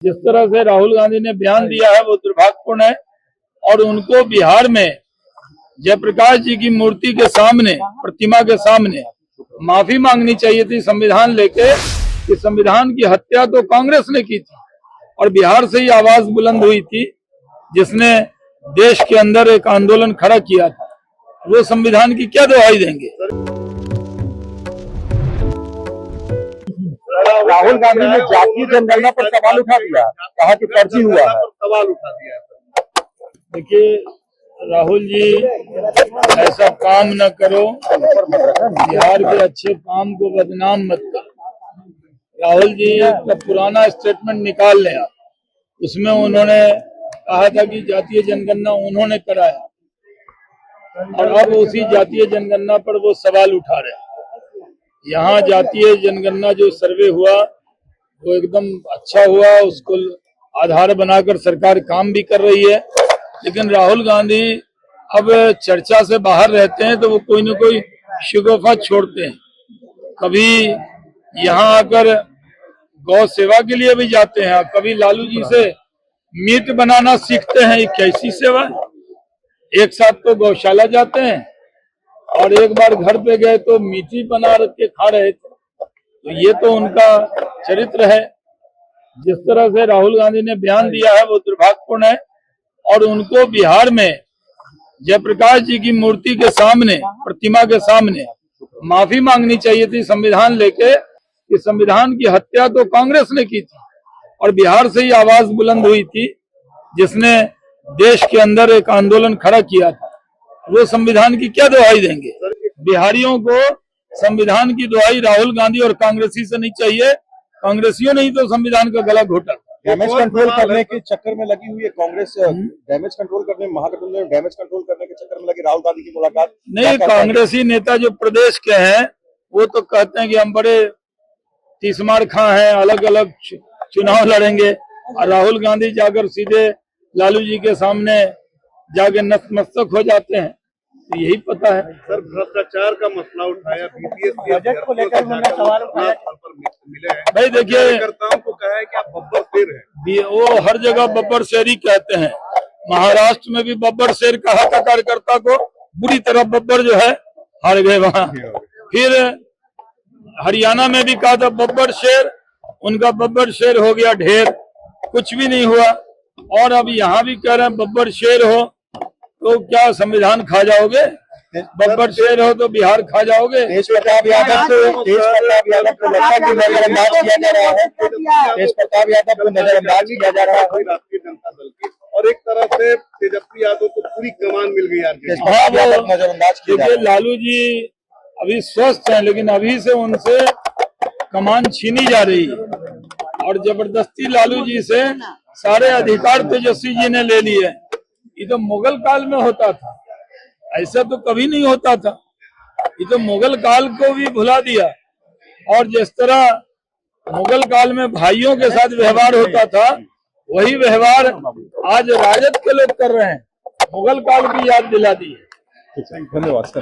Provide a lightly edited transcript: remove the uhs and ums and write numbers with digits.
जिस तरह से राहुल गांधी ने बयान दिया है वो दुर्भाग्यपूर्ण है और उनको बिहार में जयप्रकाश जी की मूर्ति के सामने, प्रतिमा के सामने माफी मांगनी चाहिए थी संविधान लेके कि संविधान की हत्या तो कांग्रेस ने की थी और बिहार से ही आवाज बुलंद हुई थी जिसने देश के अंदर एक आंदोलन खड़ा किया था। वो संविधान की क्या दुहाई देंगे। राहुल गांधी ने जातीय जनगणना पर सवाल उठा दिया, कहा कि फर्जी हुआ है। सवाल उठा दिया। देखिए राहुल जी ऐसा काम न करो, बिहार के अच्छे काम को बदनाम मत करो। राहुल जी का पुराना स्टेटमेंट निकाल लें आप, उसमें उन्होंने कहा था कि जातीय जनगणना उन्होंने कराया और अब उसी जातीय जनगणना पर वो सवाल उठा रहे हैं। यहाँ जातीय जनगणना जो सर्वे हुआ वो एकदम अच्छा हुआ, उसको आधार बनाकर सरकार काम भी कर रही है, लेकिन राहुल गांधी अब चर्चा से बाहर रहते हैं तो वो कोई न कोई शिकोफा छोड़ते हैं। कभी यहाँ आकर गौ सेवा के लिए भी जाते हैं, कभी लालू जी से मीट बनाना सीखते हैं। ये कैसी सेवा है। एक साथ तो गौशाला जाते हैं और एक बार घर पे गए तो मीठी बना रख के खा रहे थे। तो ये तो उनका चरित्र है। जिस तरह से राहुल गांधी ने बयान दिया है वो दुर्भाग्यपूर्ण है और उनको बिहार में जयप्रकाश जी की मूर्ति के सामने, प्रतिमा के सामने माफी मांगनी चाहिए थी संविधान लेके कि संविधान की हत्या तो कांग्रेस ने की थी और बिहार से ही आवाज बुलंद हुई थी जिसने देश के अंदर एक आंदोलन खड़ा किया था। वो संविधान की क्या दुहाई देंगे। बिहारियों को संविधान की दुहाई राहुल गांधी और कांग्रेसी से नहीं चाहिए। कांग्रेसियों ने ही तो संविधान का गला घोटा। डैमेज कंट्रोल करने के चक्कर में लगी हुई है कांग्रेस। डैमेज कंट्रोल करने, महागठबंधन में डैमेज कंट्रोल करने के चक्कर में लगी राहुल गांधी की मुलाकात नहीं। कांग्रेसी नेता जो प्रदेश के हैं वो तो कहते हैं कि हम बड़े तीसमार खां हैं, अलग अलग चुनाव लड़ेंगे, और राहुल गांधी जाकर सीधे लालू जी के सामने जाके नतमस्तक हो जाते हैं। तो यही पता है। सर, भ्रष्टाचार का मसला उठाया, बजट को लेकर सवाल मिले हैं। भाई देखिए, कार्यकर्ताओं को कहा है कि आप बब्बर शेर हैं। वो हर जगह बब्बर शेर ही कहते हैं। महाराष्ट्र में भी बब्बर शेर कहा था कार्यकर्ता को, बुरी तरह बब्बर जो है हार गए वहां। फिर हरियाणा में भी कहा था बब्बर शेर, उनका बब्बर शेर हो गया ढेर, कुछ भी नहीं हुआ। और अब यहाँ भी कह रहे हैं बब्बर शेर हो तो क्या संविधान खा जाओगे। बब्बर शेर हो तो बिहार खा जाओगे। तेज प्रताप यादव को लगता है कि नजरअंदाज किया जा रहा है। तेज प्रताप यादव को नजरअंदाज किया जा रहा है राष्ट्रीय जनता दल की, और एक तरह से तेजस्वी यादव को पूरी कमान मिल गई। नजरअंदाज किया। देखिए लालू जी अभी स्वस्थ हैं, लेकिन अभी से उनसे कमान छीनी जा रही है और जबरदस्ती लालू जी से सारे अधिकार तेजस्वी जी ने ले लिए। ये तो मुगल काल में होता था, ऐसा तो कभी नहीं होता था। ये तो मुगल काल को भी भुला दिया। और जिस तरह मुगल काल में भाइयों के साथ व्यवहार होता था वही व्यवहार आज राजद के लोग कर रहे हैं। मुगल काल की याद दिला दी है। धन्यवाद सर।